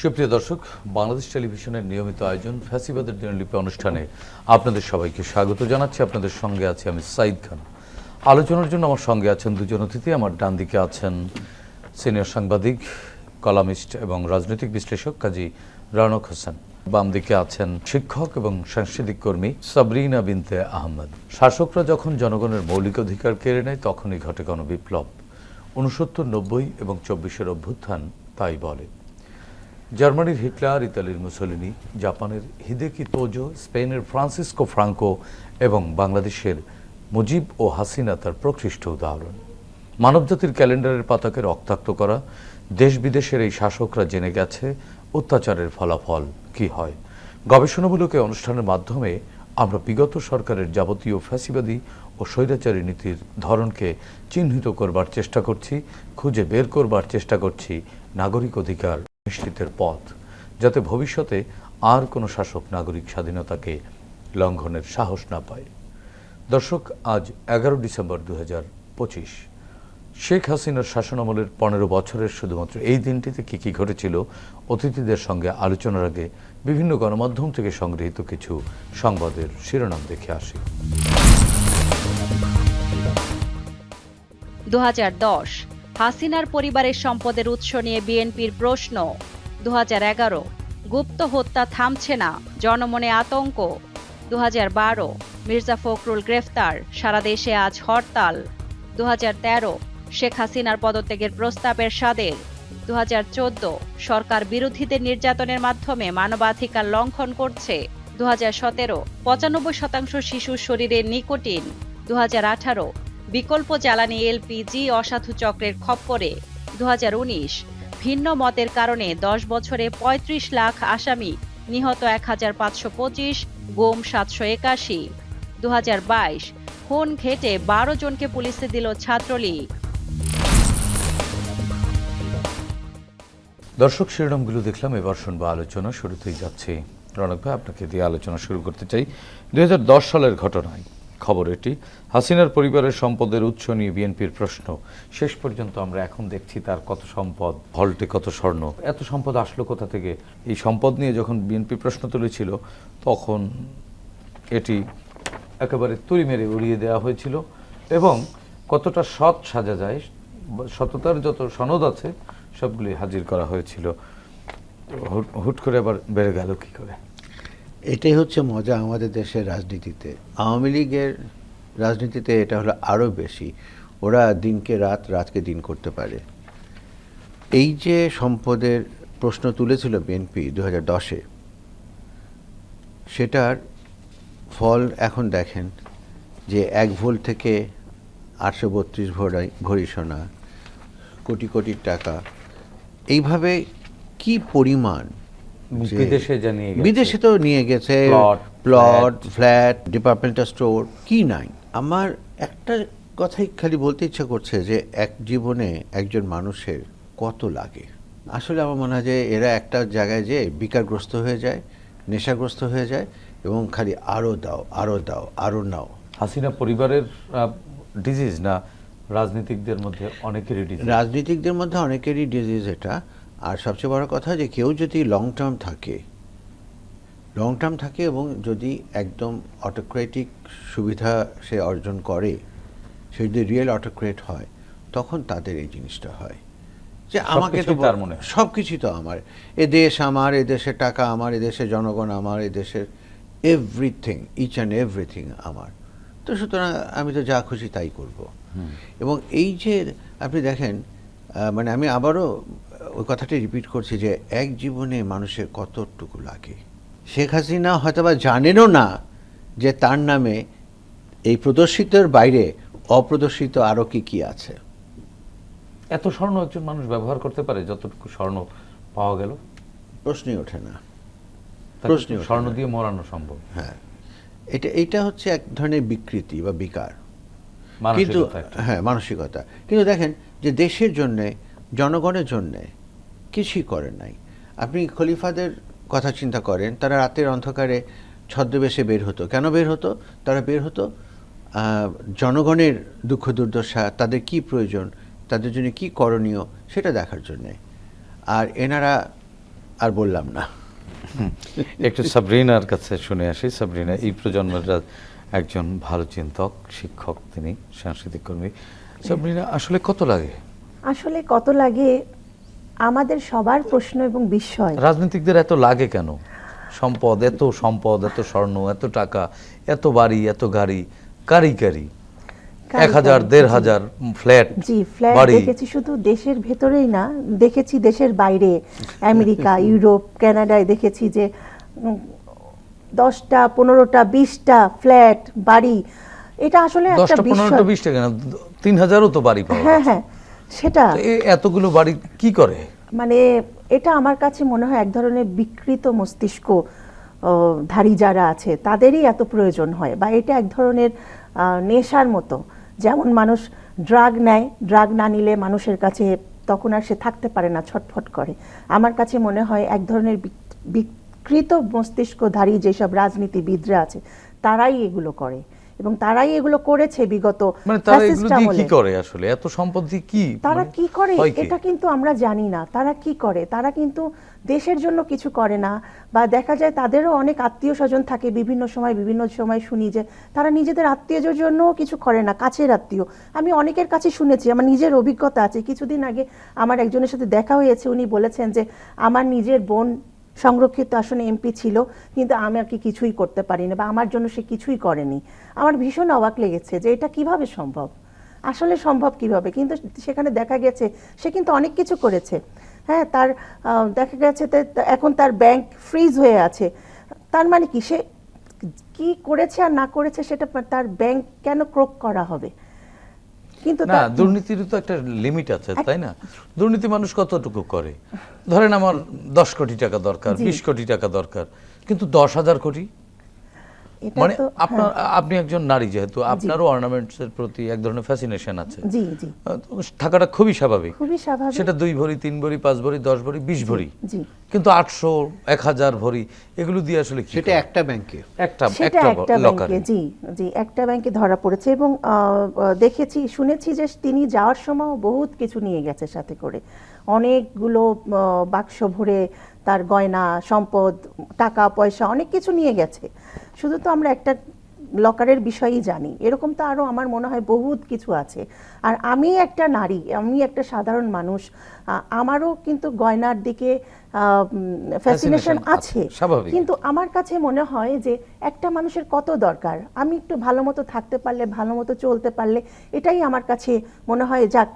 সুপ্রিয় দর্শক, বাংলাদেশ টেলিভিশনের নিয়মিত আয়োজন ফ্যাসিবাদের দিনলিপি অনুষ্ঠানে আপনাদের সবাইকে স্বাগত জানাচ্ছি। আপনাদের সঙ্গে আছি আমি সাইদ খান। আলোচনার জন্য আমার সঙ্গে আছেন দুজন অতিথি। আমার ডান দিকে আছেন সিনিয়র সাংবাদিক, কলামিস্ট এবং রাজনৈতিক বিশ্লেষক কাজী রওনক হোসেন। বাম দিকে আছেন শিক্ষক এবং সাংস্কৃতিক কর্মী সাবরিনা বিনতে আহমেদ। শাসকরা যখন জনগণের মৌলিক অধিকার কেড়ে নেয় তখনই ঘটে গণবিপ্লব। 69, 90 এবং 24-এর অভ্যুত্থান তাই বলে। জার্মানির হিটলার, ইতালির মুসোলিনি, জাপানের হিদেকি তোজো, স্পেনের ফ্রান্সিসকো ফ্রাঙ্কো এবং বাংলাদেশের মুজিব ও হাসিনা তার প্রকৃষ্ট উদাহরণ। মানবজাতির ক্যালেন্ডারের পাতাকে রক্তাক্ত করা দেশ বিদেশের এই শাসকরা জেনে গেছে অত্যাচারের ফলাফল কি হয়। গবেষণামূলক এই অনুষ্ঠানের মাধ্যমে আমরা বিগত সরকারের যাবতীয় ফ্যাসিবাদী ও স্বৈরাচারী নীতির ধরনকে চিহ্নিত করবার চেষ্টা করছি, খুঁজে বের করবার চেষ্টা করছি নাগরিক অধিকার নিশ্চিতের পথ, যাতে ভবিষ্যতে আর কোনো শাসক নাগরিক স্বাধীনতাকে লঙ্ঘনের সাহস না পায়। দর্শক, আজ 11 ডিসেম্বর 2025। শেখ হাসিনার শাসনামলের 15 বছরের শুধুমাত্র এই দিনটিতে কী কী ঘটেছিল, অতিথিদের সঙ্গে আলোচনার আগে বিভিন্ন গণমাধ্যম থেকে সংগৃহীত কিছু সংবাদের শিরোনাম দেখে আসি। 2010 হাসিনার পরিবারের সম্পদের উৎস নিয়ে বিএনপির প্রশ্ন। 2011 গুপ্ত হত্যা থামছে না, জনমনে আতঙ্ক। 2012 মির্জা ফখরুল গ্রেফতার, সারা দেশে আজ হরতাল। 2013 শেখ হাসিনার পদত্যাগের প্রস্তাবের সাদের। 2014 সরকার বিরোধীদের নির্যাতনের মাধ্যমে মানবাধিকার লঙ্ঘন করছে। 2017 95% শিশুর শরীরে নিকোটিন। 2018 বিকল্প জ্বালানি এলপিজি অসাধু চক্রের খপ্পরে। 2019 ভিন্ন মতের কারণে 10 বছরে 35 লাখ আসামি, নিহত 1525, গুম 781। 2022 খুন ঘেঁটে 12 জনকে পুলিশে দিল ছাত্রলীগ। দর্শক, শিরোনামগুলো দেখলাম, এবার শুনবো আলোচনা। শুরুতেই যাচ্ছি রনক ভাই, আপনাকে দিয়ে আলোচনা শুরু করতে চাই। 2010 সালের ঘটনায় খবর এটি। হাসিনার পরিবারের সম্পদের উৎস নিয়ে বিএনপির প্রশ্ন। শেষ পর্যন্ত আমরা এখন দেখছি তার কত সম্পদ, ভল্টে কত স্বর্ণ, এত সম্পদ আসলো কোথা থেকে। এই সম্পদ নিয়ে যখন বিএনপি প্রশ্ন তুলেছিল তখন এটি একেবারে তুড়ি মেরে উড়িয়ে দেওয়া হয়েছিল এবং কতটা সৎ সাজা যায়, সততার যত সনদ আছে সবগুলি হাজির করা হয়েছিল। হুট করে আবার বেড়ে গেল কি করে? এটাই হচ্ছে মজা আমাদের দেশের রাজনীতিতে। আওয়ামী লীগের রাজনীতিতে এটা হলো আরও বেশি। ওরা দিনকে রাত, রাতকে দিন করতে পারে। এই যে সম্পদের প্রশ্ন তুলেছিল বিএনপি 2010-এ, সেটার ফল এখন দেখেন যে 1 ভোল থেকে 832 ভরি সোনা, কোটি কোটি টাকা, এইভাবে কি পরিমাণ বিদেশে তো নিয়ে গেছে, প্লট, ফ্ল্যাট, ডিপার্টমেন্টাল স্টোর, কি নাই। আমার একটা কথাই খালি বলতে ইচ্ছা করছে যে এক জীবনে একজন মানুষের কত লাগে। আসলে আমার মনে হয় যে এরা একটা জায়গায় যে বিকারগ্রস্ত হয়ে যায়, নেশাগ্রস্ত হয়ে যায় এবং খালি আরও দাও, আরও দাও, আরও নাও। হাসিনা পরিবারের ডিজিজ না রাজনীতিকদের মধ্যে অনেকেরই ডিজিজ? রাজনীতিকদের মধ্যে অনেকেরই ডিজিজ এটা। আর সবচেয়ে বড় কথা যে কেউ যদি লং টার্ম থাকে এবং যদি একদম অটোক্রেটিক সুবিধা সে অর্জন করে, সে যদি রিয়েল অটোক্রেট হয়, তখন তাদের এই জিনিসটা হয় যে আমাকে তো সব কিছুই তো আমার, এ দেশ আমার, এ দেশের টাকা আমার, এ দেশের জনগণ আমার, এ দেশের এভরিথিং, ইচ অ্যান্ড এভরিথিং আমার, তো সুতরাং আমি তো যা খুশি তাই করব। এবং এই যে আপনি দেখেন, মানে আমি আবারও ওই কথাটি রিপিট করছি যে এক জীবনে মানুষের কতটুকু লাগে। শেখ হাসিনা হয়তোবা জানেনও না যে তার নামে এই প্রদর্শিতের বাইরে অপ্রদর্শিত আরও কি আছে। এত স্বর্ণ একজন মানুষ ব্যবহার করতে পারে যতটুকু স্বর্ণ পাওয়া গেল? প্রশ্নই ওঠে না। স্বর্ণ দিয়ে মরানো সম্ভব? হ্যাঁ, এটা হচ্ছে এক ধরনের বিকৃতি বা বিকার, কিন্তু হ্যাঁ, মানসিকতা। কিন্তু দেখেন যে দেশের জন্যে, জনগণের জন্যে কিছুই করেন নাই। আপনি খলিফাদের কথা চিন্তা করেন, তারা রাতের অন্ধকারে ছদ্মবেশে বের হতো। কেন বের হতো? তারা বের হতো জনগণের দুঃখ দুর্দশা, তাদের কি প্রয়োজন, তাদের জন্য কি করণীয় সেটা দেখার জন্যে। আর এনারা আর বললাম না। একটু সাবরিনার কাছে শুনে আসি। সাবরিনা এই প্রজন্মের একজন ভালো চিন্তক, শিক্ষক, তিনি সাংস্কৃতিক কর্মী। সাবরিনা, আসলে কত লাগে? আসলে কত লাগে আমাদের সবার প্রশ্ন এবং বিস্ময়। রাজনীতিকদের এত লাগে কেন? সম্পদ, এত স্বর্ণ, এত টাকা, এত বাড়ি, এত গাড়ি, কারি 1000, 1500 ফ্ল্যাট। জি, ফ্ল্যাট দেখেছি শুধু দেশের ভেতরেই না, দেখেছি দেশের বাইরে, আমেরিকা, ইউরোপ, কানাডায় দেখেছি যে 10টা, 15টা, 20টা ফ্ল্যাট, বাড়ি। এটা আসলে একটা 10টা, 15টা, 20টা কেন, 3000ও তো বাড়ি পাওয়া হ্যাঁ যাচ্ছে। হ্যাঁ, সেটা এতগুলো বাড়ি কি করে? মানে এটা আমার কাছে মনে হয় এক ধরনের বিকৃত মস্তিষ্ক ধারী যারা আছে তাদেরই এত প্রয়োজন হয়, বা এটা এক ধরনের নেশার মতো। যেমন মানুষ ড্রাগ নেয়, ড্রাগ না নিলে মানুষের কাছে তখন আর সে থাকতে পারে না, ছটফট করে। আমার কাছে মনে হয় এক ধরনের বিকৃত মস্তিষ্কধারী যেসব রাজনীতিবিদরা আছে তারাই এগুলো করে, এবং তারাই এগুলো করেছে বিগত। মানে তারা এগুলো দিয়ে কি করে আসলে? এত সম্পত্তি কি তারা মানে কি করে হয় কি? এটা কিন্তু আমরা জানি না তারা কি করে। তারা কিন্তু দেশের জন্য কিছু করে না, বা দেখা যায় তাদেরও অনেক আত্মীয় স্বজন থাকে। বিভিন্ন সময় শুনি যে তারা নিজেদের আত্মীয়দের জন্য কিছু করে না, কাছের আত্মীয়। আমি অনেকের কাছে শুনেছি, আমার নিজের অভিজ্ঞতা আছে। কিছুদিন আগে আমার একজনের সাথে দেখা হয়েছে, উনি বলেছেন যে আমার নিজের বোন সংরক্ষিত আসনে এমপি ছিল, কিন্তু আমি আর কি কিছুই করতে পারিনি, বা আমার জন্য সে কিছুই করেনি। আমার ভীষণ অবাক লেগেছে যে এটা কিভাবে সম্ভব, আসলে সম্ভব কিভাবে। কিন্তু সেখানে দেখা গেছে সে কিন্তু অনেক কিছু করেছে। হ্যাঁ, তার দেখা গেছে এখন তার ব্যাংক ফ্রিজ হয়ে আছে। তার মানে কি, সে কি করেছে আর না করেছে সেটা তার ব্যাংক কেন ক্রোক করা হবে? কিন্তু না, দুর্নীতির তো একটা লিমিট আছে, তাই না? দুর্নীতি মানুষ কতটুকু করে? ধরেন আমার 10 কোটি টাকা দরকার, 20 কোটি টাকা দরকার, কিন্তু 10,000 কোটি মানে আপনার, আপনি একজন নারী, যেহেতু আপনারও অর্নামেন্টস এর প্রতি এক ধরনের ফ্যাসিনেশন আছে, জি জি, থাকাটা খুবই স্বাভাবিক। সেটা 2 ভরি, 3 ভরি, 5 ভরি, 10 ভরি, 20 ভরি, কিন্তু 800, 1000 ভরি এগুলো দিয়ে আসলে কি? সেটা একটা ব্যাংকে, একটা ব্যাংকে, জি জি, একটা ব্যাংকে ধরা পড়েছে। এবং দেখেছি, শুনেছি যে তিনি যাওয়ার সময় বহুত কিছু নিয়ে গেছে সাথে করে, অনেকগুলো বাক্স ভরে তার গয়না, সম্পদ, টাকা পয়সা অনেক কিছু নিয়ে গেছে। শুধু তো আমরা একটা লকারের বিষয়ই জানি, এরকম তো আরও আমার মনে হয় বহুত কিছু আছে। আর আমি একটা নারী, আমি একটা সাধারণ মানুষ, আমারও কিন্তু গয়নার দিকে ফ্যাসিনেশন আছে। কিন্তু আমার কাছে মনে হয় যে একটা মানুষের কত দরকার, আমি একটু ভালো মতো থাকতে পারলে, ভালো মতো চলতে পারলে, এটাই আমার কাছে মনে হয় যাক,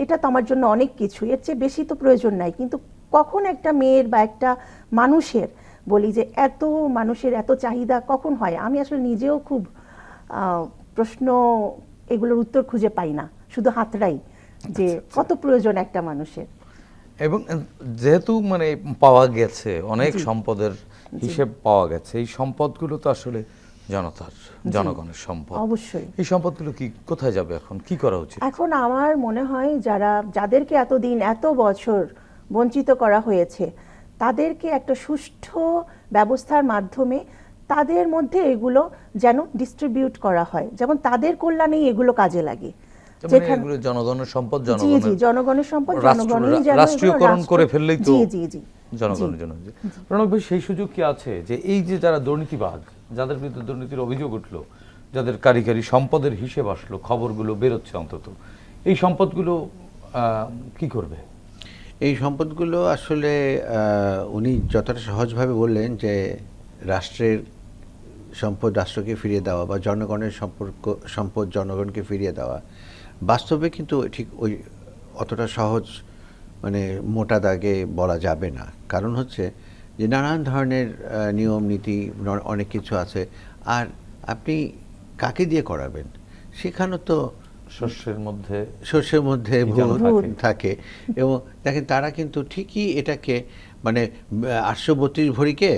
এটা তো আমার জন্য অনেক কিছু, এর চেয়ে বেশি তো প্রয়োজন নাই। কিন্তু কখন একটা মেয়ের বা একটা মানুষের, বলি যে এত মানুষের এত চাহিদা কখন হয়? আমি আসলে নিজেও খুব প্রশ্ন, এগুলোর উত্তর খুঁজে পাই না, শুধু হাতড়াই যে কত প্রয়োজন একটা মানুষের। এবং যেহেতু মানে পাওয়া গেছে অনেক সম্পদের হিসেব পাওয়া গেছে, এই সম্পদগুলো তো আসলে জনতার, জনগণের সম্পদ। অবশ্যই এই সম্পদগুলো কি কোথায় যাবে এখন? কি করা উচিত? এখন আমার মনে হয় যাদেরকে এতদিন, এত বছর বঞ্চিত করা হয়েছে, তাদেরকে একটা সুষ্ঠু ব্যবস্থার মাধ্যমে তাদের মধ্যে এগুলো যেন ডিস্ট্রিবিউট করা হয়, যেমন তাদের কল্যাণেই এগুলো কাজে লাগে। এগুলো জনগণের সম্পদ, জনগণের সম্পদ, জনগণই যেন রাষ্ট্রীয়করণ করে ফেললেই তো জি জি জনগণের জন্য। প্রণব ভাই, সেই সুযোগ কি আছে যে এই যে যারা দুর্নীতিবাজ, যাদের বিরুদ্ধে দুর্নীতির অভিযোগ উঠলো, যাদের কারিগরি সম্পদের হিসেব আসলো, খবরগুলো বেরোচ্ছে, অন্তত এই সম্পদগুলো কি করবে? এই সম্পদগুলো আসলে উনি যতটা সহজভাবে বললেন যে রাষ্ট্রের সম্পদ রাষ্ট্রকে ফিরিয়ে দেওয়া, বা জনগণের সম্পদ জনগণকে ফিরিয়ে দেওয়া, বাস্তবে কিন্তু ঠিক ওই অতটা সহজ মানে মোটা দাগে বলা যাবে না। কারণ হচ্ছে যে নানান ধরনের নিয়ম নীতি, অনেক কিছু আছে। আর আপনি কাকে দিয়ে করাবেন? সেখানে তো শস্যের মধ্যে ভূত থাকে। এবং দেখেন, তারা কিন্তু ঠিকই এটাকে মানে 832 ভরিকে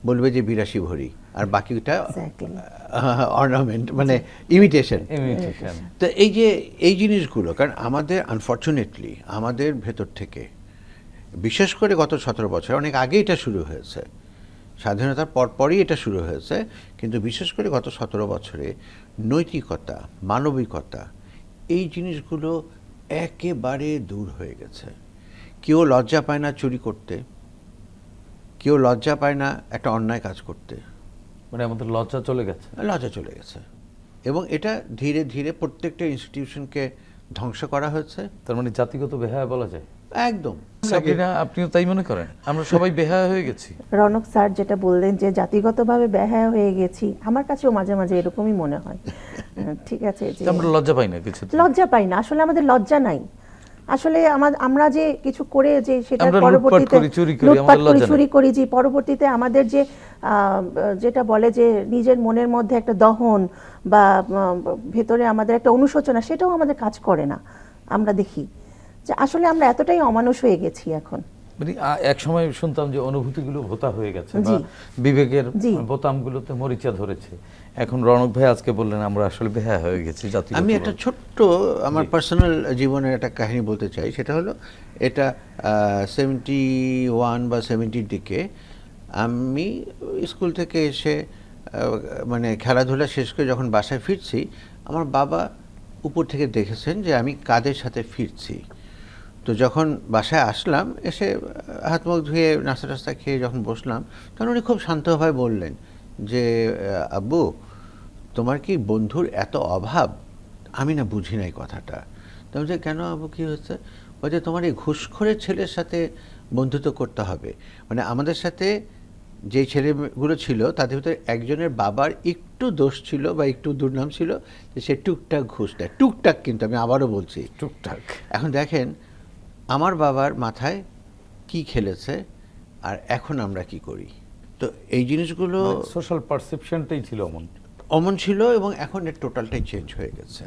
বলবে যে 82 ভরি, আর বাকিটা অর্নামেন্ট, মানে ইমিটেশন। তো এই জিনিসগুলো, কারণ আমাদের আনফর্চুনেটলি আমাদের ভেতর থেকে, বিশেষ করে গত 17 বছর, অনেক আগে এটা শুরু হয়েছে, স্বাধীনতার পরপরই এটা শুরু হয়েছে, কিন্তু বিশেষ করে গত 17 বছরে নৈতিকতা, মানবিকতা, এই জিনিসগুলো একেবারে দূর হয়ে গেছে। কেউ লজ্জা পায় না চুরি করতে, কেউ লজ্জা পায় না একটা অন্যায় কাজ করতে। মানে আমাদের লজ্জা চলে গেছে। লজ্জা চলে গেছে এবং এটা ধীরে ধীরে প্রত্যেকটা ইনস্টিটিউশনকে ধ্বংস করা হয়েছে। তার মানে জাতিগত বেহায়া বলা যায় একদম। সাবরিনা, আপনিও তাই মনে করেন? আমরা সবাই বেহায়া হয়ে গেছি। রনক স্যার যেটা বললেন যে জাতিগতভাবে বেহায়া হয়ে গেছি, আমার কাছেও মাঝে মাঝে এরকমই মনে হয়। ঠিক আছে, যে আমরা লজ্জা পাই না কিছু, লজ্জা পাই না, আসলে আমাদের লজ্জা নাই। আসলে আমরা যে কিছু করে যে সেটা আমরা পরবর্তীতে লুটপাট করি, চুরি করি, যে পরবর্তীতে আমাদের যে যেটা বলে যে নিজের মনের মধ্যে একটা দহন বা ভেতরে আমাদের একটা অনুশোচনা, সেটাও আমাদের কাজ করে না। আমরা দেখি যে আসলে আমরা এতটাই অমানুষ হয়ে গেছি এখন। মানে এক সময় শুনতাম যে অনুভূতিগুলো ভোতা হয়ে গেছে বা বিবেকের বোতামগুলোতে মরিচা ধরেছে। এখন রনক ভাই আজকে বললেন আমরা আসলে বেহায়া হয়ে গেছি জাতিগত। আমি একটা ছোট্ট আমার পার্সোনাল জীবনের একটা কাহিনী বলতে চাই। সেটা হলো এটা 71 বা 70-র দিকে আমি স্কুল থেকে এসে মানে খেলাধুলা শেষ করে যখন বাসায় ফিরছি, আমার বাবা উপর থেকে দেখেছেন যে আমি কাদের সাথে ফিরছি। তো যখন বাসায় আসলাম, এসে হাত মুখ ধুয়ে নাস্তা টাস্তা খেয়ে যখন বসলাম, তখন উনি খুব শান্তভাবে বললেন যে আব্বু, তোমার কি বন্ধুর এত অভাব? আমি না বুঝি নাই কথাটা। তো যে কেন আব্বু, কী হচ্ছে? বলছে তোমার এই ঘুষখোরের ছেলের সাথে বন্ধুত্ব করতে হবে। মানে আমাদের সাথে যে ছেলেগুলো ছিল তাদের ভিতরে একজনের বাবার একটু দোষ ছিল বা একটু দুর্নাম ছিল, যে সে টুকটাক ঘুষ দেয়। টুকটাক, কিন্তু আমি আবারও বলছি টুকটাক। এখন দেখেন আমার বাবার মাথায় কি খেলেছে আর এখন আমরা কি করি। তো এই জিনিসগুলো সোশ্যাল পারসেপশনটাই ছিল অমন ছিল এবং এখন এর টোটালটাই চেঞ্জ হয়ে গেছে।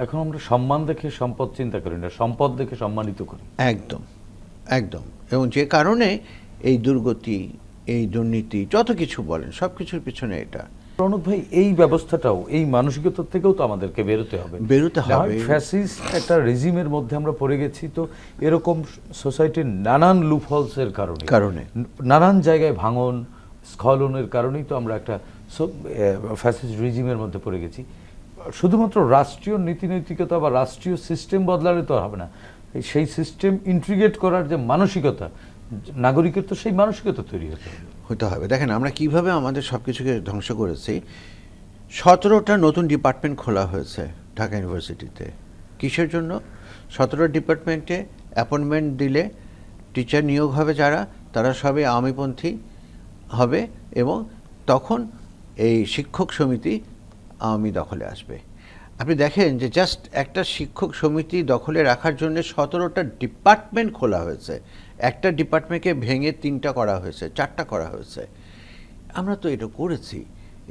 এখন আমরা সম্মান দেখে সম্পদ চিন্তা করি না, সম্পদ দেখে সম্মানিত করি। একদম একদম। এবং যে কারণে এই দুর্গতি, এই দুর্নীতি, যত কিছু বলেন, সব কিছুর পিছনে এটা। রনক ভাই, এই ব্যবস্থাটাও, এই মানসিকতা থেকেও তো আমাদেরকে বেরোতে হবে। ফ্যাসিস্ট একটা রেজিমের মধ্যে আমরা পড়ে গেছি, তো এরকম সোসাইটির নানান লুপহোলসের কারণে নানান জায়গায় ভাঙন স্খলনের কারণেই তো আমরা একটা ফ্যাসিস্ট রেজিমের মধ্যে পড়ে গেছি। শুধুমাত্র রাষ্ট্রীয় নীতি নৈতিকতা বা রাষ্ট্রীয় সিস্টেম বদলালে তো হবে না, সেই সিস্টেম ইন্টিগ্রেট করার যে মানসিকতা, নাগরিকের তো সেই মানসিকতা তৈরি হতে হবে। দেখেন আমরা কিভাবে আমাদের সব কিছুকে ধ্বংস করেছি। 17টা নতুন ডিপার্টমেন্ট খোলা হয়েছে ঢাকা ইউনিভার্সিটিতে। কিসের জন্য? 17 ডিপার্টমেন্টে অ্যাপয়েন্টমেন্ট দিলে টিচার নিয়োগ হবে যারা, তারা সবই আওয়ামীপন্থী হবে এবং তখন এই শিক্ষক সমিতি আওয়ামী দখলে আসবে। আপনি দেখেন যে জাস্ট একটা শিক্ষক সমিতি দখলে রাখার জন্য 17টা ডিপার্টমেন্ট খোলা হয়েছে। একটা ডিপার্টমেন্টকে ভেঙে 3টা করা হয়েছে, 4টা করা হয়েছে। আমরা তো এটা করেছি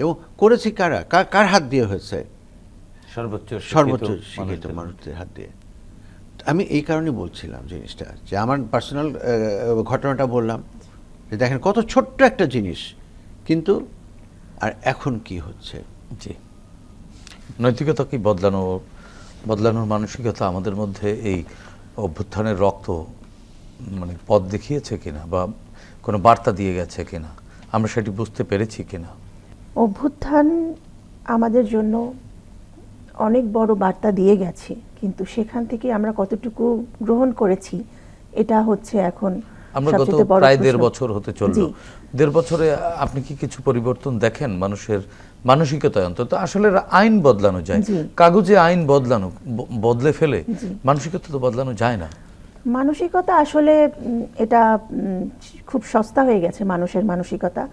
এবং করেছি কারা, কার হাত দিয়ে হয়েছে? সর্বোচ্চ শিক্ষিত মানুষদের হাত দিয়ে। আমি এই কারণে বলছিলাম জিনিসটা, যে আমার পার্সোনাল ঘটনাটা বললাম যে দেখেন কত ছোট্ট একটা জিনিস, কিন্তু আর এখন কি হচ্ছে। জি, নৈতিকতা কি বদলানোর মানসিকতা আমাদের মধ্যে এই অভ্যুত্থানের রক্ত মানে পথ দেখিয়েছে কিনা বা কোনো বার্তা দিয়ে গেছে কিনা, আমরা সেটি বুঝতে পেরেছি কিনা? অভ্যুত্থান আমাদের জন্য অনেক বড় বার্তা দিয়ে গেছে, কিন্তু সেখান থেকে আমরা কতটুকু গ্রহণ করেছি, এটা হচ্ছে এখন আমরা গত প্রায় 1.5 বছর হতে চললো। 1.5 বছরে আপনি কি কিছু পরিবর্তন দেখেন মানুষের মানসিকতায়? অন্তত আসলে আইন বদলানো যায়, কাগজে আইন বদলে ফেলে মানসিকতা তো বদলানো যায় না। মানসিকতা আসলে এটা খুব সস্তা হয়ে গেছে মানুষের মানসিকতা।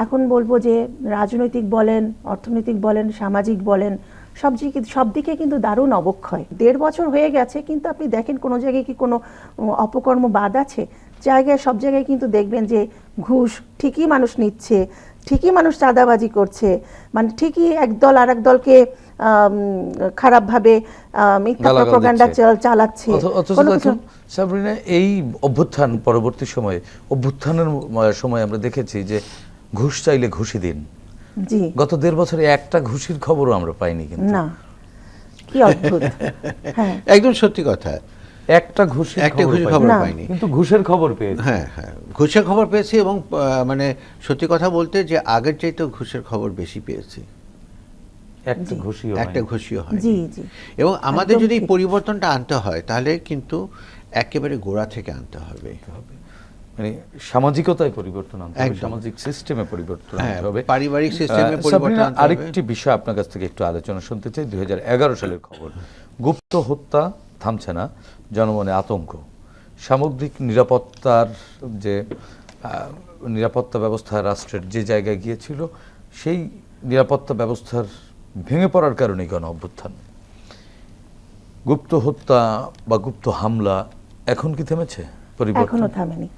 এখন বলবো যে রাজনৈতিক বলেন, অর্থনৈতিক বলেন, সামাজিক বলেন, সব দিকে কিন্তু দারুণ অবক্ষয়। 1.5 বছর হয়ে গেছে, কিন্তু আপনি দেখেন কোনো জায়গায় কি কোনো অপকর্ম বাদ আছে? সব জায়গায় কিন্তু দেখবেন যে ঘুষ ঠিকই মানুষ নিচ্ছে, ঠিকই মানুষ চাঁদাবাজি করছে, মানে ঠিকই একদল আর এক দলকে খারাপভাবে মিথ্যা প্রপাগান্ডা চালাচ্ছে। সাবরিনা, এই অভ্যুত্থান পরবর্তী সময়ে, অভ্যুত্থানের সময় আমরা দেখেছি যে ঘুষ চাইলে ঘুষি দিন। জি, গত 1.5 বছরে একটা ঘুষির খবরও আমরা পাইনি। কিন্তু না, কি অদ্ভুত। হ্যাঁ, একদম সত্যি কথা, একটা ঘুষির খবর পাইনি, কিন্তু ঘুষের খবর পেয়েছি। হ্যাঁ, ঘুষের খবর পেয়েছি এবং মানে সত্যি কথা বলতে যে আগের চাইতে ঘুষের খবর বেশি পেয়েছি। একটা ঘুষিও হয়। জি জি। এবং আমাদের যদি পরিবর্তনটা আনতে হয় তাহলে কিন্তু একেবারে গোড়া থেকে আনতে হবে। মানে সামাজিকতায় পরিবর্তন আনতে হবে, একদম। সামাজিক সিস্টেমে পরিবর্তন হ্যাঁ, আনতে হবে, পারিবারিক সিস্টেমে পরিবর্তন সাবরিনা, আনতে হবে। আরেকটি বিষয় আপনার কাছ থেকে একটু আলোচনা শুনতে চাই। 2011 সালের খবর, গুপ্ত হত্যা থামছে না, জনমনে আতঙ্ক। সামগ্রিক নিরাপত্তার যে নিরাপত্তা ব্যবস্থা রাষ্ট্রের যে জায়গায় গিয়েছিল, সেই নিরাপত্তা ব্যবস্থার ভেঙে পড়ার কারণেই গণ অভ্যুত্থান। গুপ্ত হত্যা বা গুপ্ত হামলা এখন কি থেমেছে? পরিবর্তন এখনো থামেনি,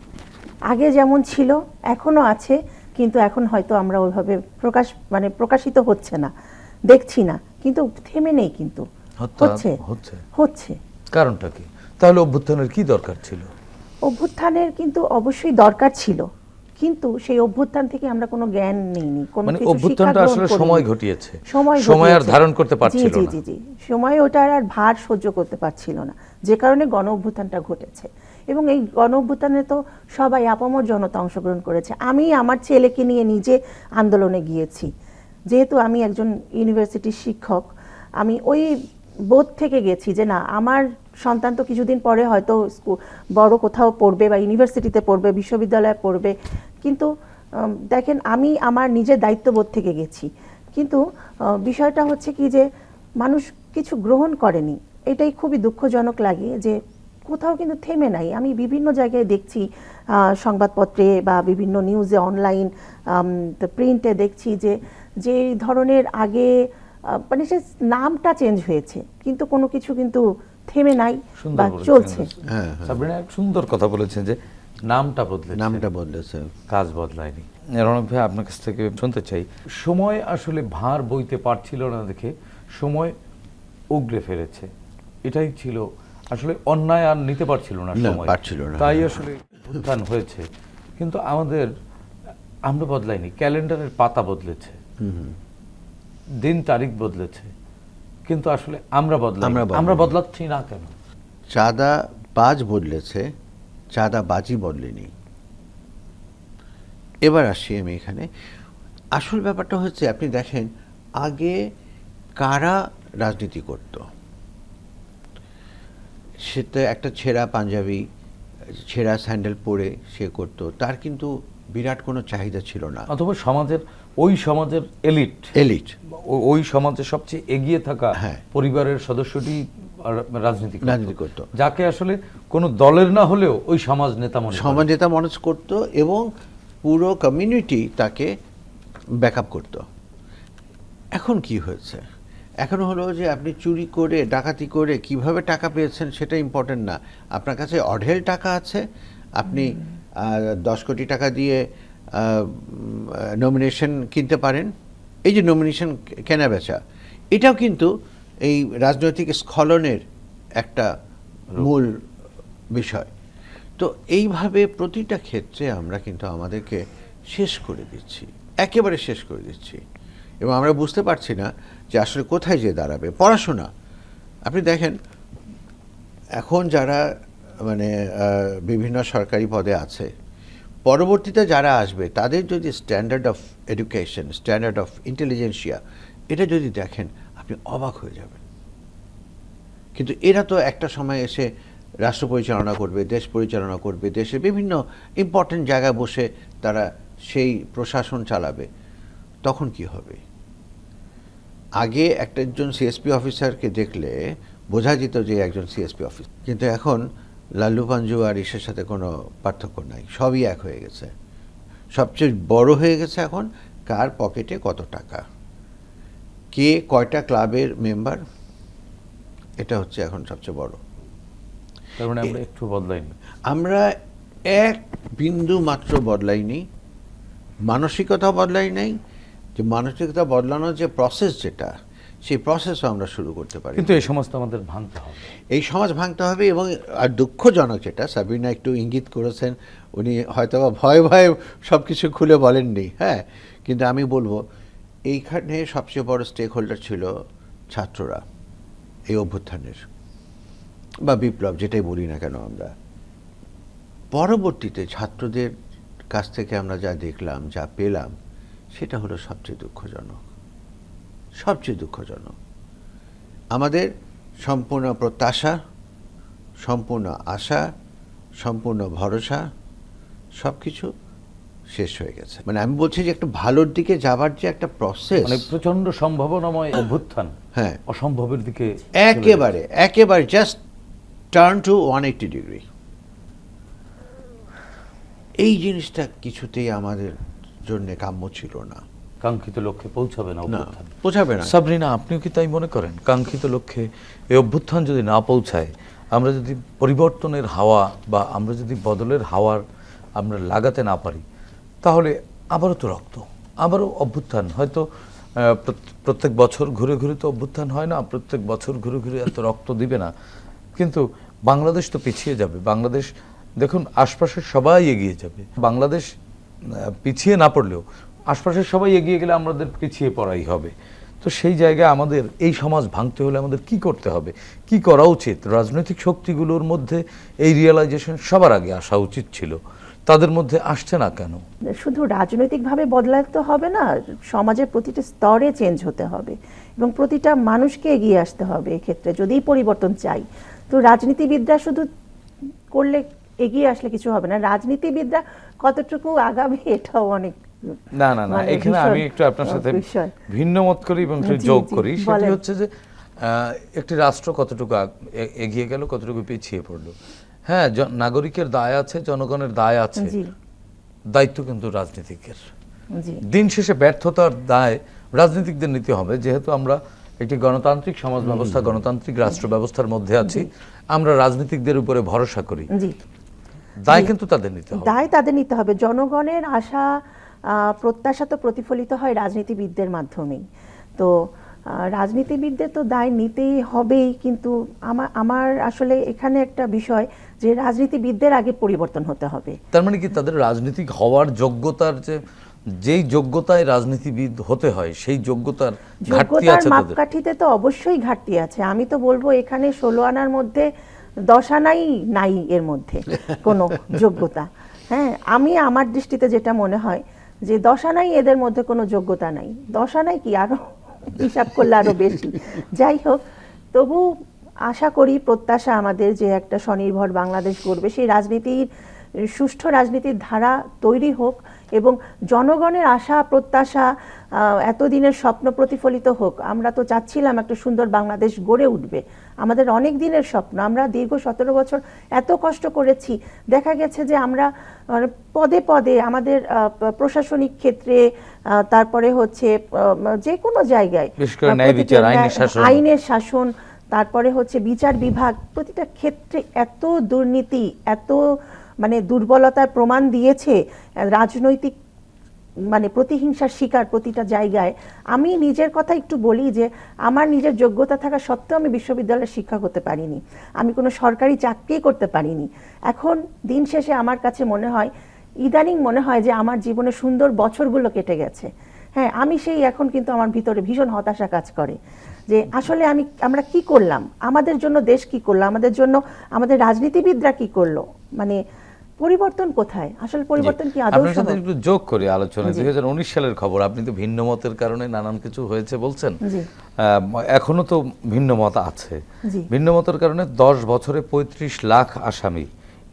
আগে যেমন ছিল এখনো আছে, কিন্তু এখন হয়তো আমরা ওইভাবে প্রকাশিত হচ্ছে না, দেখছি না, কিন্তু থেমে নেই, কিন্তু হত্যা হচ্ছে। কারণটা কি তাহলে? অভ্যুত্থানের কি দরকার ছিল? অভ্যুত্থানের কিন্তু অবশ্যই দরকার ছিল, কিন্তু সেই অভ্যুত্থান থেকে আমরা কোনো জ্ঞান নেইনি, কোনো মানে কিছু অভ্যুত্থানটা শিক্ষা গ্রহণ আসলে করিনি। সময় ঘটিয়েছে, সময় আর ঘটিয়েছে। ধারণ করতে পারছিল জি না। জি জি সময় ওটার আর ভার সহ্য করতে পারছিল না, যে কারণে গণ অভ্যুত্থানটা ঘটেছে। এবং এই গণ অভ্যুত্থানে তো সবাই আপামর জনতা অংশগ্রহণ করেছে। আমি আমার ছেলেকে নিয়ে নিজে আন্দোলনে গিয়েছি, যেহেতু আমি একজন ইউনিভার্সিটির শিক্ষক, আমি ওই বোধ থেকে গেছি যে না, আমার সন্তান তো কিছুদিন পরে হয়তো বড় কোথাও পড়বে বা ইউনিভার্সিটিতে পড়বে, বিশ্ববিদ্যালয়ে পড়বে, কিন্তু দেখেন আমি আমার নিজের দায়িত্ববোধ থেকে গেছি, কিন্তু বিষয়টা হচ্ছে কি যে মানুষ কিছু গ্রহণ করেনি। এটাই খুবই দুঃখজনক লাগে যে কোথাও কিন্তু থেমে নাই। আমি বিভিন্ন জায়গায় দেখছি, সংবাদপত্রে বা বিভিন্ন নিউজে, অনলাইন প্রিন্টে দেখছি যে ধরনের আগে মানে সে নামটা চেঞ্জ হয়েছে, কিন্তু কোনো কিছু কিন্তু থেমে নাই বা চলছে। সাবরিনা এক সুন্দর কথা বলেছেন যে নামটা বদলেছে, কাজ বদলায়নি। রণক ভাই, আপনার কাছ থেকে শুনতে চাই, সময় আসলে ভার বইতে পারছিল না দেখে সময় উগরে ফেলেছে, এটাই ছিল আসলে। অন্যায় আর নিতে পারছিল না সময়, তাই আসলে উত্থান হয়েছে। কিন্তু আমরা বদলাইনি, ক্যালেন্ডারের পাতা বদলেছে, দিন তারিখ বদলেছে, কিন্তু আসলে আমরা বদলাচ্ছি না কেন? চাঁদাবাজ বদলেছে, চাঁদাবাজি বদলেনি। এবার আসি আমি এখানে। আসল ব্যাপারটা হচ্ছে, আপনি দেখেন আগে কারা রাজনীতি করত, সেটা একটা ছেঁড়া পাঞ্জাবি, ছেঁড়া স্যান্ডেল পরে সে করত, তার কিন্তু বিরাট কোনো চাহিদা ছিল না। অথবা ওই সমাজের এলিট, ওই সমাজের সবচেয়ে এগিয়ে থাকা পরিবারের সদস্যটি রাজনীতি করত, যাকে আসলে কোনো দলের না হলেও ওই সমাজ নেতা মনে করত, এবং পুরো কমিউনিটি তাকে ব্যাকআপ করত। এখন কি হয়েছে? এখন হলো যে আপনি চুরি করে, ডাকাতি করে কিভাবে টাকা পেয়েছেন সেটা ইম্পর্টেন্ট না। আপনার কাছে অঢেল টাকা আছে, আপনি 10 কোটি টাকা দিয়ে নমিনেশন কিনতে পারেন। এই যে নমিনেশন কেনা বেচা, এটাও কিন্তু এই রাজনৈতিক স্খলনের একটা মূল বিষয়। তো এইভাবে প্রতিটা ক্ষেত্রে আমরা কিন্তু আমাদেরকে শেষ করে দিচ্ছি, একেবারে শেষ করে দিচ্ছি, এবং আমরা বুঝতে পারছি না যে আসলে কোথায় যে দাঁড়াবে। পড়াশোনা আপনি দেখেন, এখন যারা মানে বিভিন্ন সরকারি পদে আছে, পরবর্তীতে যারা আসবে তাদের যদি standard of education, standard of intelligentsia, এটা যদি দেখেন আপনি অবাক হয়ে যাবেন। কিন্তু এরা তো একটা সময় এসে রাষ্ট্র পরিচালনা করবে, দেশ পরিচালনা করবে, দেশের বিভিন্ন ইম্পর্টেন্ট জায়গায় বসে তারা সেই প্রশাসন চালাবে। তখন কি হবে? আগে একজন সিএসপি অফিসারকে দেখলে বোঝা যেত যে একজন সিএসপি অফিসার, কিন্তু এখন লাল্লু পাঞ্জু আর ইসের সাথে কোনো পার্থক্য নাই, সবই এক হয়ে গেছে। সবচেয়ে বড় হয়ে গেছে এখন কার পকেটে কত টাকা, কে কয়টা ক্লাবের মেম্বার, এটা হচ্ছে এখন সবচেয়ে বড়। তার মানে আমরা একটু বদলাইনি, আমরা এক বিন্দু মাত্র বদলাইনি, মানসিকতা বদলাই নাই। যে মানসিকতা বদলানোর যে প্রসেস, যেটা সেই প্রসেসও আমরা শুরু করতে পারি, কিন্তু এই সমাজটা আমাদের ভাঙতে হবে, এই সমাজ ভাঙতে হবে। এবং আর দুঃখজনক যেটা সাবিনা একটু ইঙ্গিত করেছেন, উনি হয়তো বা ভয়ে ভয়ে সব কিছু খুলে বলেননি, হ্যাঁ, কিন্তু আমি বলবো এইখানে সবচেয়ে বড় স্টেক হোল্ডার ছিল ছাত্ররা, এই অভ্যুত্থানের বা বিপ্লব যেটাই বলি না কেন আমরা। পরবর্তীতে ছাত্রদের কাছ থেকে আমরা যা দেখলাম, যা পেলাম, সেটা হলো সবচেয়ে দুঃখজনক, সবচেয়ে দুঃখজনক। আমাদের সম্পূর্ণ প্রত্যাশা, সম্পূর্ণ আশা, সম্পূর্ণ ভরসা সবকিছু শেষ হয়ে গেছে। মানে আমি বলছি যে একটা ভালোর দিকে যাবার যে একটা প্রসেস, মানে প্রচন্ড সম্ভাবনাময় অভ্যুত্থান হ্যাঁ অসম্ভবের দিকে একেবারে জাস্ট টার্ন টু 180 ডিগ্রি। এই জিনিসটা কিছুতেই আমাদের জন্য কাম্য ছিল না। কাঙ্ক্ষিত লক্ষ্যে পৌঁছাবে না অভ্যুত্থান, পৌঁছাবে না। সাবরিনা, আপনিও কি তাই মনে করেন? কাঙ্ক্ষিত লক্ষ্যে এই অভ্যুত্থান যদি না পৌঁছায়, আমরা যদি পরিবর্তনের হাওয়া বা আমরা যদি বদলের হাওয়ার আমরা লাগাতে না পারি, তাহলে আবারও তো রক্ত, আবারও অভ্যুত্থান। হয়তো প্রত্যেক বছর ঘুরে ঘুরে তো অভ্যুত্থান হয় না, প্রত্যেক বছর ঘুরে ঘুরে এত রক্ত দিবে না, কিন্তু বাংলাদেশ তো পিছিয়ে যাবে। বাংলাদেশ দেখুন, আশপাশের সবাই এগিয়ে যাবে, বাংলাদেশ পিছিয়ে না পড়লেও আশপাশের সবাই এগিয়ে গেলে আমাদের পিছিয়ে পড়াই হবে। তো সেই জায়গায় আমাদের এই সমাজ ভাঙতে হলে আমাদের কি করতে হবে, কি করা উচিত? রাজনৈতিক শক্তিগুলোর মধ্যে এই রিয়েলাইজেশন সবার আগে আসা উচিত ছিল, তাদের মধ্যে আসছে না কেন? শুধু রাজনৈতিকভাবে বদলাতে হবে না, সমাজের প্রতিটা স্তরে চেঞ্জ হতে হবে এবং প্রতিটা মানুষকে এগিয়ে আসতে হবে। এক্ষেত্রে যদি পরিবর্তন চাই, তো রাজনীতিবিদরা শুধু করলে এগিয়ে আসলে কিছু হবে না, রাজনীতিবিদরা কতটুকু আগাবে এটাও অনেক। না, এখানে আমি একটু আপনার সাথে ভিন্ন মত করি এবং একটু যোগ করি। সেটি হচ্ছে যে একটি রাষ্ট্র কতটুকু এগিয়ে গেল, কতটুকু পিছিয়ে পড়লো। হ্যাঁ, নাগরিকের দায় আছে, জনগণের দায় আছে, দায়িত্ব কিন্তু রাজনীতিকের। দিন শেষে ব্যর্থতার দায় রাজনীতিকদের নিতে হবে। যেহেতু আমরা একটি গণতান্ত্রিক সমাজ ব্যবস্থা, গণতান্ত্রিক রাষ্ট্র ব্যবস্থার মধ্যে আছি, আমরা রাজনীতিকদের উপরে ভরসা করি, দায় কিন্তু তাদের নিতে হবে। দায় তাদের নিতে হবে। জনগণের আশা প্রত্যাশা তো প্রতিফলিত হয় রাজনীতিবিদদের মাধ্যমেই। তো রাজনীতিবিদদের তো দায় নিতেই হবেই, কিন্তু আমার আসলে এখানে একটা বিষয় যে রাজনীতিবিদদের আগে পরিবর্তন হতে হবে। তার মানে কি তাদের রাজনীতিক হওয়ার যোগ্যতার যেই যোগ্যতায় রাজনীতিবিদ হতে হয় সেই যোগ্যতার ঘাটতি আছে তাদের? মাপকাঠিতে তো অবশ্যই ঘাটতি আছে। আমি তো বলবো এখানে 16 আনার মধ্যে 10 আনাই নাই এর মধ্যে কোনো যোগ্যতা। হ্যাঁ, আমি আমার দৃষ্টিতে যেটা মনে হয় যে 10 আনাই এদের মধ্যে কোনো যোগ্যতা নাই। 10 আনাই কি, আরো হিসাব করলে আরো বেশি। যাই হোক, তবু আশা করি, প্রত্যাশা আমাদের যে একটা স্বনির্ভর বাংলাদেশ গড়বে, সেই রাজনীতির সুষ্ঠু রাজনীতির ধারা তৈরি হোক এবং জনগণের আশা প্রত্যাশা এতদিনের স্বপ্ন প্রতিফলিত হোক। আমরা তো চাচ্ছিলাম একটা সুন্দর বাংলাদেশ গড়ে উঠবে, আমাদের অনেক দিনের স্বপ্ন। আমরা দীর্ঘ 17 বছর এত কষ্ট করেছি, দেখা গেছে যে আমরা পদে পদে আমাদের প্রশাসনিক ক্ষেত্রে, তারপরে হচ্ছে যে কোনো জায়গায় আইনের শাসন, তারপরে হচ্ছে বিচার বিভাগ, প্রতিটা ক্ষেত্রে এত দুর্নীতি, এত মানে দুর্বলতার প্রমাণ দিয়েছে। রাজনৈতিক মানে প্রতিহিংসার শিকার প্রতিটা জায়গায়। আমি নিজের কথা একটু বলি যে আমার নিজের যোগ্যতা থাকা সত্ত্বেও আমি বিশ্ববিদ্যালয়ের শিক্ষক হতে পারিনি, আমি কোনো সরকারি চাকরি করতে পারিনি। এখন দিন শেষে আমার কাছে মনে হয়, ইদানিং মনে হয় যে আমার জীবনে সুন্দর বছরগুলো কেটে গেছে। হ্যাঁ, আমি সেই এখন কিন্তু আমার ভিতরে ভীষণ হতাশা কাজ করে যে আসলে আমরা কি করলাম, আমাদের জন্য দেশ কি করলো, আমাদের জন্য আমাদের রাজনীতিবিদরা কি করলো, মানে পরিবর্তন কোথায়? আসলে পরিবর্তন কি আদৌ সম্ভব? আপনার সাথে একটু যোগ করি আলোচনায়। 2019 সালের খবর, আপনি তো ভিন্ন মতের কারণে নানান কিছু হয়েছে বলছেন, এখনো তো ভিন্ন মত আছে। ভিন্ন মতের কারণে 10 বছরে 35 লাখ আসামি,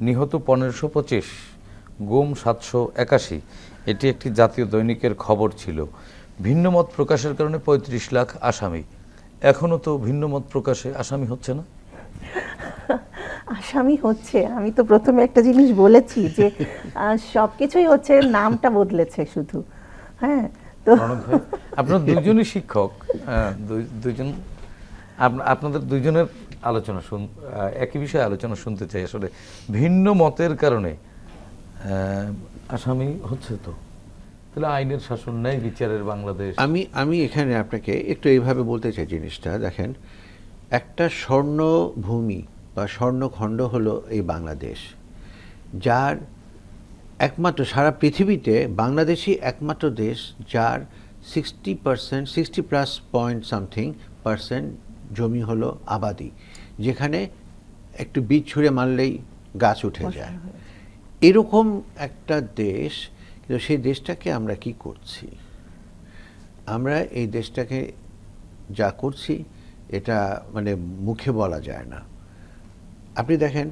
নিহত 1525, গুম 781, এটি একটি জাতীয় দৈনিকের খবর ছিল। ভিন্ন মত প্রকাশের কারণে 35 লাখ আসামি, এখনো তো ভিন্ন মত প্রকাশে আসামি হচ্ছে না? আসামি হচ্ছে। আমি তো প্রথমে একটা জিনিস বলেছি যে সবকিছুই হচ্ছে, নামটা বদলেছে শুধু। হ্যাঁ, তো আপনারা দুইজনই শিক্ষক, দুইজন, আপনাদের দুইজনের আলোচনা একই বিষয়ে আলোচনা শুনতে চাই। আসলে ভিন্ন মতের কারণে আসামি হচ্ছে, তো তাহলে আইনের শাসন নেই, বিচারের বাংলাদেশ। আমি এখানে আপনাকে একটু এইভাবে বলতে চাই জিনিসটা। দেখেন, একটা স্বর্ণভূমি বা স্বর্ণখণ্ড হলো এই বাংলাদেশ, যার একমাত্র সারা পৃথিবীতে বাংলাদেশই একমাত্র দেশ যার 60+ জমি হলো আবাদি, যেখানে একটু বীজ ছুঁড়ে মারলেই গাছ উঠে যায়। এরকম একটা দেশ, কিন্তু সেই দেশটাকে আমরা কি করছি? আমরা এই দেশটাকে যা করছি এটা মানে মুখে বলা যায় না। আপনি দেখেন,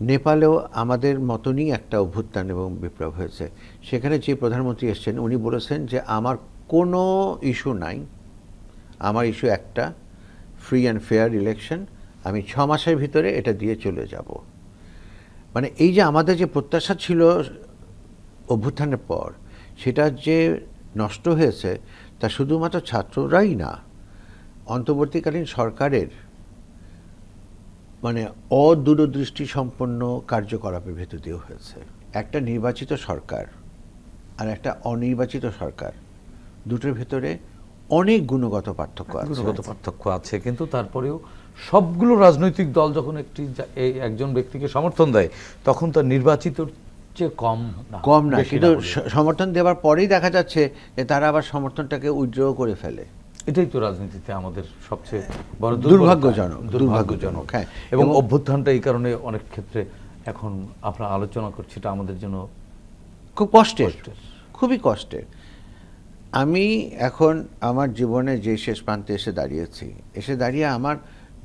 নেপালেও আমাদের মতনই একটা অভ্যুত্থান এবং বিপ্লব হয়েছে। সেখানে যে প্রধানমন্ত্রী এসেছেন উনি বলেছেন যে আমার কোনো ইস্যু নাই, আমার ইস্যু একটা, ফ্রি অ্যান্ড ফেয়ার ইলেকশন, আমি 6 মাসের ভিতরে এটা দিয়ে চলে যাব। মানে এই যে আমাদের যে প্রত্যাশা ছিল অভ্যুত্থানের পর, সেটা যে নষ্ট হয়েছে তা শুধুমাত্র ছাত্ররাই না, অন্তর্বর্তীকালীন সরকারের মানে অদূরদৃষ্টি সম্পন্ন কার্যকলাপের ভেতর দিয়েও হয়েছে। একটা নির্বাচিত সরকার আর একটা অনির্বাচিত সরকার, দুটোর ভেতরে অনেক গুণগত পার্থক্য আছে, কিন্তু তারপরেও সবগুলো রাজনৈতিক দল যখন একজন ব্যক্তিকে সমর্থন দেয় তখন তার নির্বাচিত চেয়ে কম না, কিন্তু সমর্থন দেওয়ার পরেই দেখা যাচ্ছে যে তারা আবার সমর্থনটাকে উইথড্র করে ফেলে। এটাই তো রাজনীতিতে আমাদের সবচেয়ে বড় দুর্ভাগ্যজনক। হ্যাঁ, এবং অভ্যুত্থানটা এই কারণে অনেক ক্ষেত্রে এখন আমরা আলোচনা করছি, এটা আমাদের জন্য খুব কষ্টের, খুবই কষ্টের। আমি এখন আমার জীবনে যে শেষ প্রান্তে এসে দাঁড়িয়ে আমার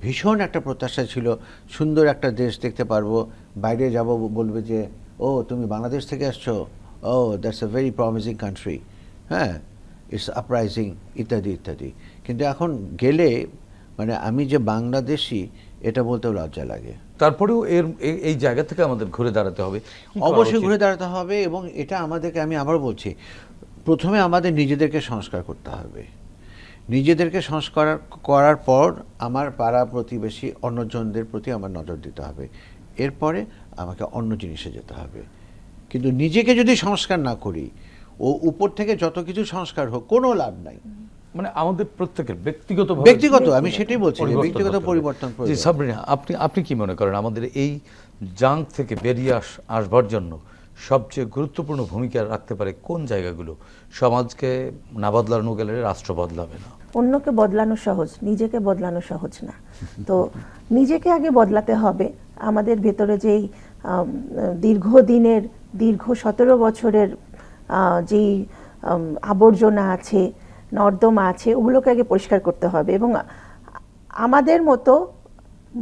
ভীষণ একটা প্রত্যাশা ছিল, সুন্দর একটা দেশ দেখতে পারবো, বাইরে যাব, বলবে যে ও তুমি বাংলাদেশ থেকে আসছো, oh that's a very promising country, হ্যাঁ, ইটস আপরাইজিং, ইত্যাদি ইত্যাদি। কিন্তু এখন গেলে মানে আমি যে বাংলাদেশি এটা বলতেও লজ্জা লাগে। তারপরেও এই জায়গা থেকে আমাদের ঘুরে দাঁড়াতে হবে, অবশ্যই ঘুরে দাঁড়াতে হবে। এবং এটা আমাদেরকে, আমি আবার বলছি, প্রথমে আমাদের নিজেদেরকে সংস্কার করতে হবে। নিজেদেরকে সংস্কার করার পর আমার পাড়া প্রতিবেশী অন্যজনদের প্রতি আমার নজর দিতে হবে, এরপরে আমাকে অন্য জিনিসে যেতে হবে। কিন্তু নিজেকে যদি সংস্কার না করি, ও উপর থেকে যত কিছু সংস্কার হোক কোনো লাভ নাই। মানে আমাদের প্রত্যেকের ব্যক্তিগত, আমি সেটাই বলছি, ব্যক্তিগত পরিবর্তন। জি সাবরিনা, আপনি কি মনে করেন আমাদের এই জাঙ্ক থেকে বেরিয়ে আসবার জন্য সবচেয়ে গুরুত্বপূর্ণ ভূমিকা রাখতে পারে কোন জায়গাগুলো? সমাজকে না বদলানো গেলে রাষ্ট্র বদলাবে না। অন্যকে বদলানো সহজ, নিজেকে বদলানো সহজ না। তো নিজেকে আগে বদলাতে হবে। আমাদের ভেতরে যেই দীর্ঘ 17 বছরের যেই আবর্জনা আছে, নর্দমা আছে, ওগুলোকে আগে পরিষ্কার করতে হবে। এবং আমাদের মতো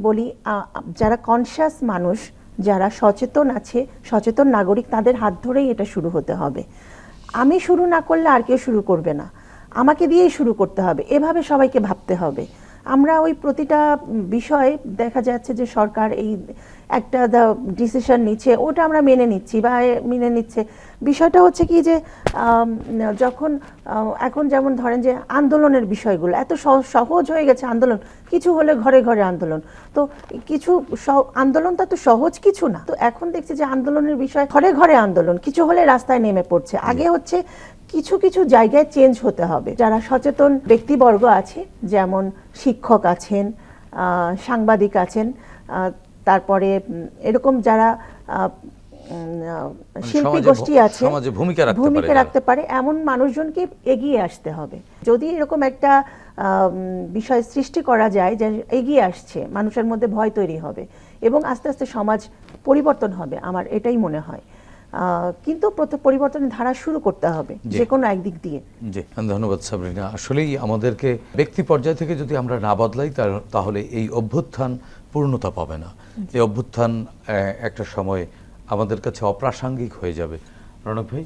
বলি, যারা কনশাস মানুষ, যারা সচেতন আছে, সচেতন নাগরিক, তাদের হাত ধরেই এটা শুরু হতে হবে। আমি শুরু না করলে আর কেউ শুরু করবে না, আমাকে দিয়েই শুরু করতে হবে, এভাবে সবাইকে ভাবতে হবে। আমরা ওই প্রতিটা বিষয় দেখা যাচ্ছে যে সরকার এই একটা ডিসিশন নিচ্ছে, ওটা আমরা মেনে নিচ্ছি বা মেনে নিচ্ছে। বিষয়টা হচ্ছে কি যে যখন এখন যেমন ধরেন যে আন্দোলনের বিষয়গুলো এত সহজ হয়ে গেছে, আন্দোলন কিছু হলে ঘরে ঘরে আন্দোলন, তো কিছু আন্দোলনটা তো সহজ কিছু না। তো এখন দেখছি যে আন্দোলনের বিষয় ঘরে ঘরে আন্দোলন, কিছু হলে রাস্তায় নেমে পড়ছে। আগে হচ্ছে কিছু কিছু জায়গায় চেঞ্জ হতে হবে। যারা সচেতন ব্যক্তিবর্গ আছে, যেমন শিক্ষক আছেন, সাংবাদিক আছেন, তারপরে এরকম যারা শিল্পী গোষ্ঠী আছে, ভূমিকা রাখতে পারে, এমন মানুষজনকে এগিয়ে আসতে হবে। যদি এরকম একটা বিষয় সৃষ্টি করা যায় যে এগিয়ে আসছে, মানুষের মধ্যে ভয় তৈরি হবে এবং আস্তে আস্তে সমাজ পরিবর্তন হবে, আমার এটাই মনে হয়। কিন্তু পরিবর্তনের ধারা শুরু করতে হবে যে কোনো একদিক দিয়ে। জি, ধন্যবাদ সাবরিনা। আসলেই আমাদেরকে ব্যক্তি পর্যায় থেকে যদি আমরা না বদলাই তাহলে এই অভ্যুত্থান পূর্ণতা পাবে না। এই অভ্যুত্থান একটা সময় আমাদের কাছে অপ্রাসঙ্গিক হয়ে যাবে। রণক ভাই,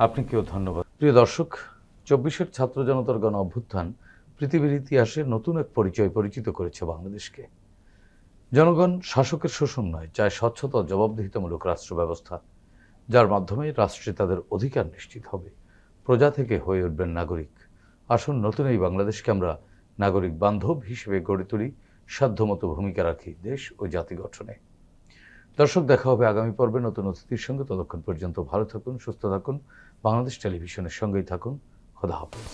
আপনাকেও ধন্যবাদ। প্রিয় দর্শক, 24-এর ছাত্র জনতার গণ অভ্যুত্থান পৃথিবীর ইতিহাসে নতুন এক পরিচিত করেছে বাংলাদেশকে। জনগণ শাসকের শোষণ নয়, চায় স্বচ্ছতা ও জবাবদিহিতামূলক রাষ্ট্র ব্যবস্থা, যার মাধ্যমে রাষ্ট্রে তাদের অধিকার নিশ্চিত হবে, প্রজা থেকে হয়ে উঠবেন নাগরিক। আসুন নতুন এই বাংলাদেশকে আমরা নাগরিক বান্ধব হিসেবে গড়ে তুলি, সাধ্যমতো ভূমিকা রাখি দেশ ও জাতি গঠনে। দর্শক, দেখা হবে আগামী পর্বে নতুন অতিথির সঙ্গে। ততক্ষণ পর্যন্ত ভালো থাকুন, সুস্থ থাকুন, বাংলাদেশ টেলিভিশনের সঙ্গেই থাকুন। খোদা হাফেজ।